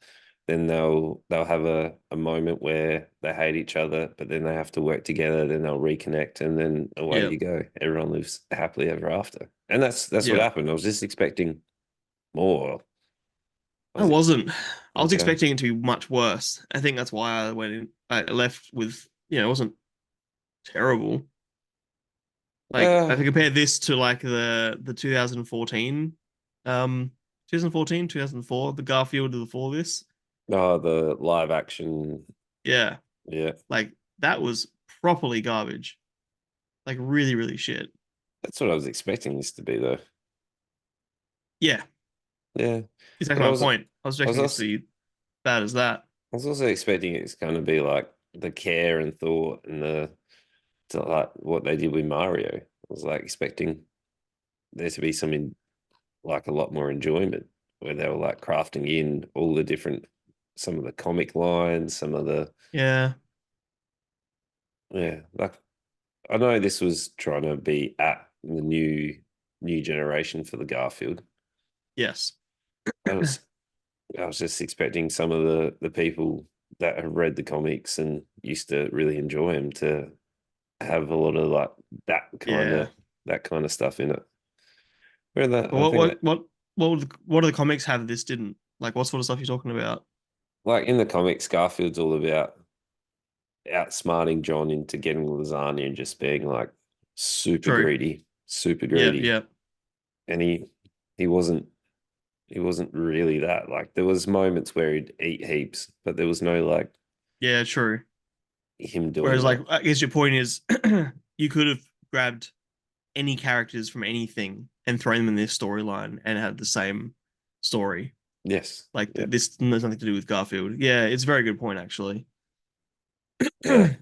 Then they'll have a moment where they hate each other, but then they have to work together, then they'll reconnect, and then away Yeah, you go. Everyone lives happily ever after. And that's what yeah. happened. I was just expecting more. I I was wasn't. I was okay. expecting it to be much worse. I think that's why I went in. I left with, it wasn't terrible. Like if Uh I compare this to like the 2014, 2014, 2004, the Garfield before this, oh, the live action. yeah, Yeah. like that was properly garbage. Like really, really shit. That's what I was expecting this to be though. Yeah, Yeah. But exactly my point. I was expecting this to be bad as that. I was also expecting it's going to be like the care and thought and the to like what they did with Mario. I was like expecting there to be like a lot more enjoyment where they were like crafting in all the different some of the comic lines, some of the Yeah. yeah, like I know this was trying to be at the new generation for the Garfield. Yes. I was I was just expecting some of the people that have read the comics and used to really enjoy them to have a lot of like that kind Yeah. of that kind of stuff in it. Where that But I think that what do the comics have this didn't? Like what sort of stuff you talking about? like in the comics, Garfield's all about outsmarting John into getting lasagna and just being like True. super Yeah, greedy. yeah. And he wasn't he wasn't really that. Like there was moments where he'd eat heaps, but there was no like Yeah, true. him doing Whereas like that. I guess your point is you could have grabbed any characters from anything and thrown them in this storyline and had the same story. Yes. Like Yeah. this has nothing to do with Garfield. Yeah, it's a very good point actually. Yeah.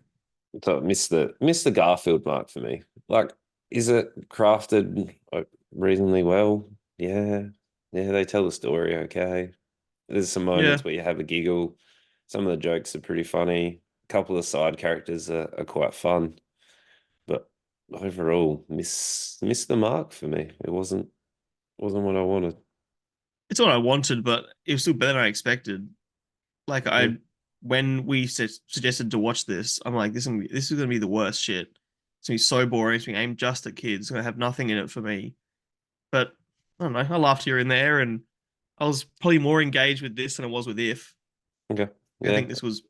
So miss the Garfield mark for me. Like, is it crafted like reasonably well? Yeah. Yeah, they tell the story okay. There's some Yeah, moments where you have a giggle. Some of the jokes are pretty funny. A couple of side characters are quite fun. But overall, miss the mark for me. It wasn't what I wanted. it's what I wanted, but it was still better than I expected. Like Yeah. when we suggested to watch this, I'm like, this is gonna be the worst shit. It's gonna be so boring. It's gonna be aimed just at kids. It's gonna have nothing in it for me. But I don't know. I laughed here and there, and I was probably more engaged with this than I was with If. Okay. I Yeah. think this was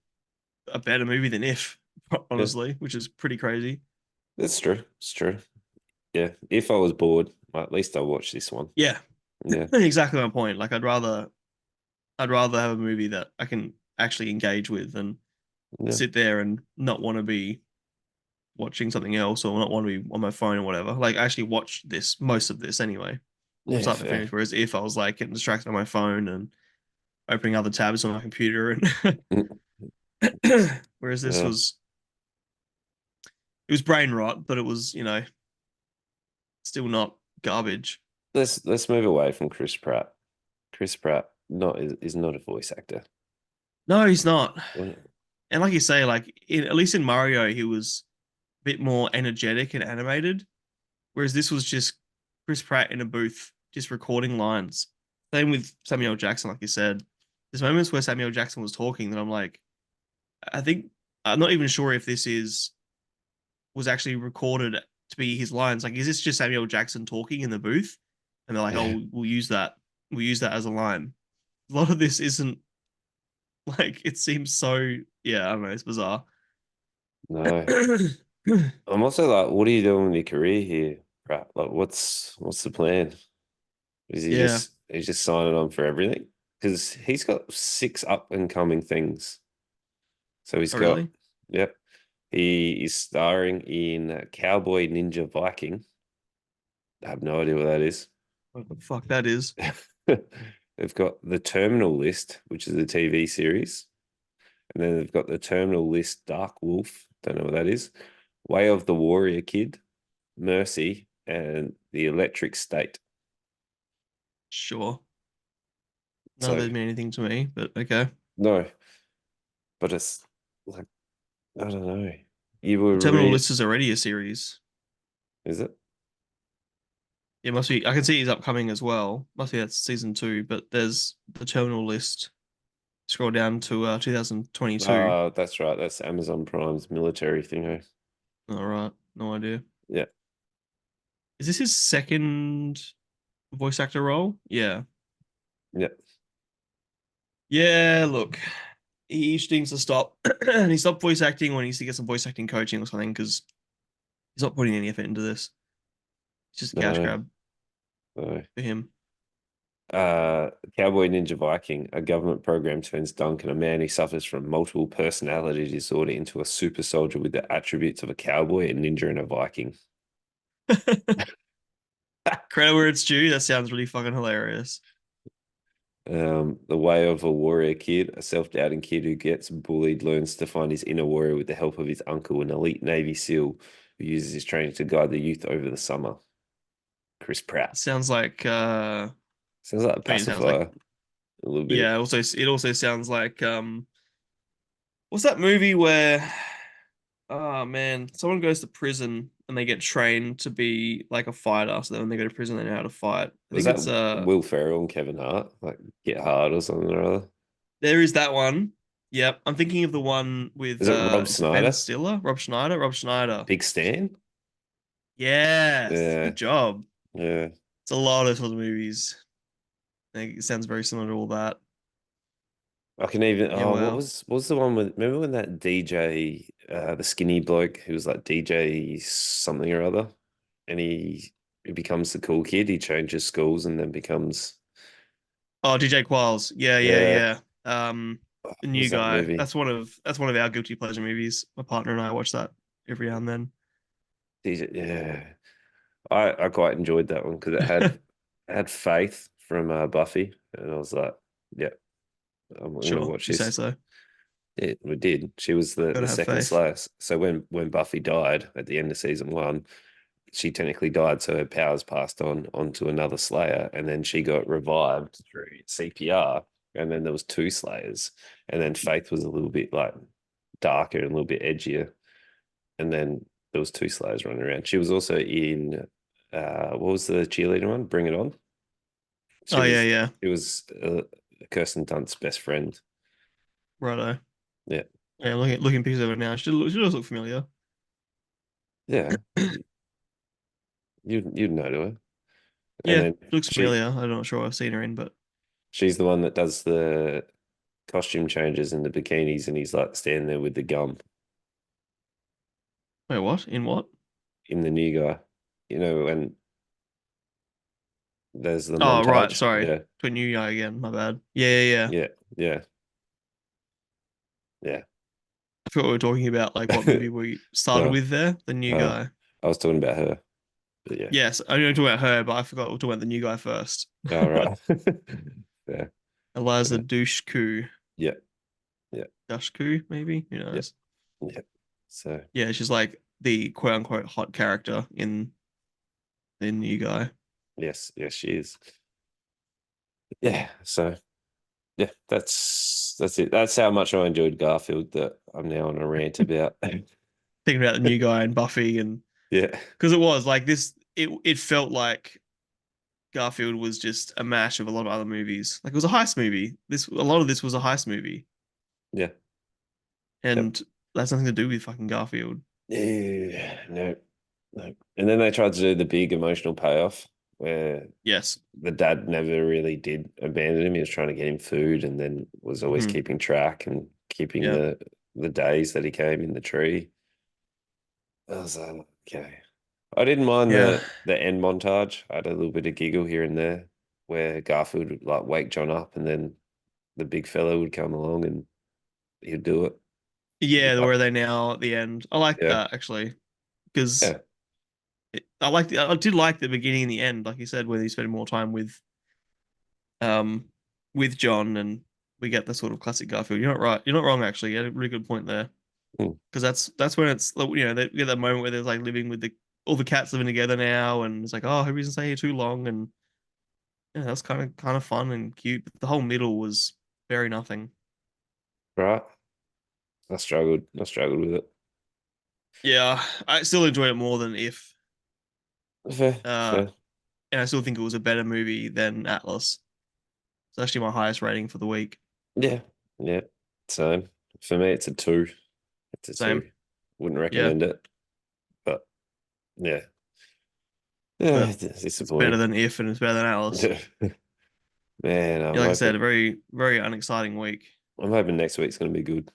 a better movie than If, Yeah. honestly, which is pretty crazy. That's true. It's true. Yeah. If I was bored, well, at least I'll watch this one. Yeah, Yeah. exactly my point. Like I'd rather have a movie that I can actually engage with than Yeah. sit there and not want to be watching something else or not want to be on my phone or whatever. Like I actually watch this most of this anyway from Yeah, start to fair. finish. Whereas if I was like getting distracted on my phone and opening other tabs on my computer and Mm. whereas this Yeah. was it was brain rot, but it was, still not garbage. Let's move away from Chris Pratt. Chris Pratt not is not a voice actor. No, he's not. Well, And like you say, at least in Mario, he was a bit more energetic and animated. Whereas this was just Chris Pratt in a booth, just recording lines. Same with Samuel Jackson, like you said. There's moments where Samuel Jackson was talking that I'm like, I think I'm not even sure if this is was actually recorded to be his lines. Like, is this just Samuel Jackson talking in the booth? And they're like, yeah. oh, we'll use that. We'll use that as a line. A lot of this isn't like it seems so yeah, I don't know, it's bizarre. No. I'm also like, what are you doing with your career here, Pratt? Like, what's the plan? Is Yeah. he's just signing on for everything? Because he's got six up and coming things. So he's Oh, got, really? yep. He is starring in Cowboy Ninja Viking. I have no idea what that is. What the fuck that is? They've got The Terminal List, which is a TV series. And then they've got The Terminal List Dark Wolf. Don't know what that is. Way of the Warrior Kid, Mercy, and The Electric State. Sure. None of So, those mean anything to me, but okay. no, but it's like, I don't know. You The were Terminal really, List is already a series. is it? It must be. I can see he's upcoming as well. Must be that's season two. But there's the Terminal List. Scroll down to 2022. That's right. That's Amazon Prime's military thing. Eh? All right, no idea. Yeah, Is this his second voice actor role? Yeah. yeah. Yeah. Look, he needs to stop. And he stopped voice acting when he needs to get some voice acting coaching or something because he's not putting any effort into this. It's just a cash No, grab no. for him. Cowboy Ninja Viking, a government program turns Duncan, a man who suffers from multiple personality disorder, into a super soldier with the attributes of a cowboy, a ninja, and a Viking. Credit where it's due. That sounds really fucking hilarious. The way of a warrior kid, a self-doubting kid who gets bullied, learns to find his inner warrior with the help of his uncle, an elite Navy SEAL who uses his training to guide the youth over the summer. Chris Pratt. Sounds like Sounds like a I mean it sounds like pacifier a little bit. yeah, also it also sounds like what's that movie where oh man, someone goes to prison and they get trained to be like a fighter, so then when they go to prison they know how to fight. I Was think that it's Will Ferrell and Kevin Hart? Like Get Hard or something or other? there is that one. Yep. I'm thinking of the one with Is it Rob is it Ben Snyder? Stiller? Rob Schneider? Rob Schneider. Big Stan? Yes. Yeah, Good job. yeah. It's a lot of sort of movies. I think it sounds very similar to all that. I can even Yeah, what well. was the one with remember when that DJ the skinny bloke who was like DJ something or other and he becomes the cool kid, he changes schools and then becomes Oh, DJ Qualls. Yeah, yeah, yeah, yeah. The what was new that guy. movie? That's one of our guilty pleasure movies. My partner and I watch that every now and then. DJ, yeah. I quite enjoyed that one because it had faith from Buffy, and I was like, yeah, I'm gonna Sure, watch if you say this. so. Yeah, we did. She was the Gotta have second faith. Slayer. So when Buffy died at the end of season one, she technically died, so her powers passed on onto another Slayer, and then she got revived through CPR, and then there was two Slayers, and then Faith was a little bit like darker and a little bit edgier, and then there was two Slayers running around. She was also in what was the cheerleader one? Bring It On. She Oh yeah, was yeah. she was Kirsten Dunst's best friend. Righto. Yeah, Yeah, I'm looking pictures of it now. She does look familiar. yeah, you'd know to her. And Yeah, then she looks she familiar. I'm not sure I've seen her in, but she's the one that does the costume changes in the bikinis, and he's like standing there with the gum wait, what? In what? in the new guy. And there's the Oh, right. montage. Sorry. Yeah, To a new guy again. My bad. Yeah, yeah, yeah. yeah, yeah, yeah. I forgot we were talking about like what movie we started No, with there. The new uh, guy. I was talking about her, but yeah. Yes, I know talking about her, but I forgot we were talking about the new guy first. All right. Yeah, Eliza yeah, Dushku. yeah, yeah, Dushku, maybe? Who yeah, knows? yeah. So Yeah, she's like the quote unquote hot character in the new guy. yes, yes, she is. Yeah. So yeah, that's it. That's how much I enjoyed Garfield that I'm now on a rant about. Thinking about the new guy and Buffy and Yeah, because it was like this it felt like Garfield was just a mash of a lot of other movies. Like it was a heist movie. This a lot of this was a heist movie. yeah, yep. And that's nothing to do with fucking Garfield. Yeah, no, no. And then they tried to do the big emotional payoff where Yes. the dad never really did abandon him. He was trying to get him food and then was always Hmm. keeping track and keeping Yeah. the days that he came in the tree. I was like, okay. I didn't mind Yeah. the end montage. I had a little bit of giggle here and there where Garfield would like wake John up and then the big fella would come along and he'd do it. Yeah, where Like, are they now at the end? I like yeah, that actually. Because yeah. I did like the beginning and the end, like you said, where you spend more time um with John and we get the sort of classic Garfield. You're not right. You're not wrong actually. You had a really good point there. Mm, Because that's when it's they get that moment where there's like living with the all the cats living together now and it's like, oh, I hope he doesn't stay here too long and yeah, that's kind of fun and cute. But the whole middle was very nothing. right. I struggled. I struggled with it. Yeah, I still enjoyed it more than if Fair, uh fair. and I still think it was a better movie than Atlas. It's actually my highest rating for the week. Yeah, yeah. Same. For me, it's a two. It's a Same. two. Wouldn't Yeah. recommend it, but yeah. Yeah, But it's it's better disappointing. than if and it's better than Atlas. Man, Yeah, like I said, a very, very unexciting week. I'm hoping next week's going to be good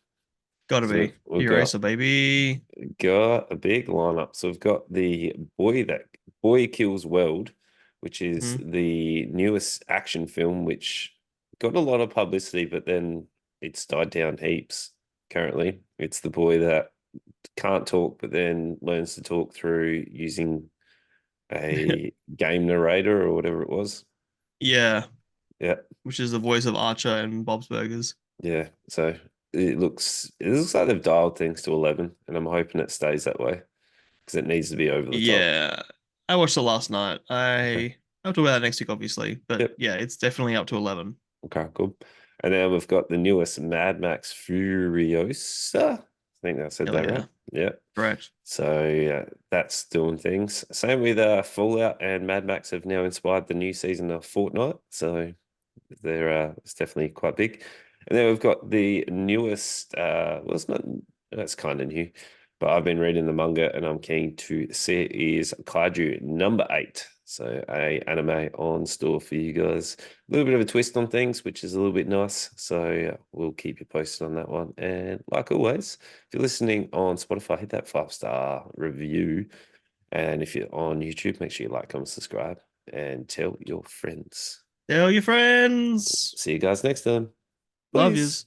Gotta because be. we've Eraser, baby. got a big lineup. So we've got the Boy Kills World, which is Hmm. the newest action film, which got a lot of publicity, but then it's died down heaps currently. It's the boy that can't talk, but then learns to talk through using a game narrator or whatever it was. Yeah, Yeah, which is the voice of Archer and Bob's Burgers. yeah. So it looks like they've dialed things to 11, and I'm hoping it stays that way because it needs to be over the top. Yeah, I watched it last night. Okay. I'll talk about that next week, obviously. But Yep. yeah, it's definitely up to 11. Okay, cool. And then we've got the newest Mad Max Furiosa. I think I said Hell that right. yeah, Yeah. correct. So yeah, that's doing things. Same with Fallout and Mad Max have now inspired the new season of Fortnite. So it's definitely quite big. And then we've got the newest well it's not that's kind of new, but I've been reading the manga and I'm keen to see it is Kaiju number 8. So a anime on store for you guys. A little bit of a twist on things, which is a little bit nice. So we'll keep you posted on that one. And like always, if you're listening on Spotify, hit that 5-star review. And if you're on YouTube, make sure you like, comment, subscribe, and tell your friends. Tell your friends. See you guys next time. Love Peace. yous.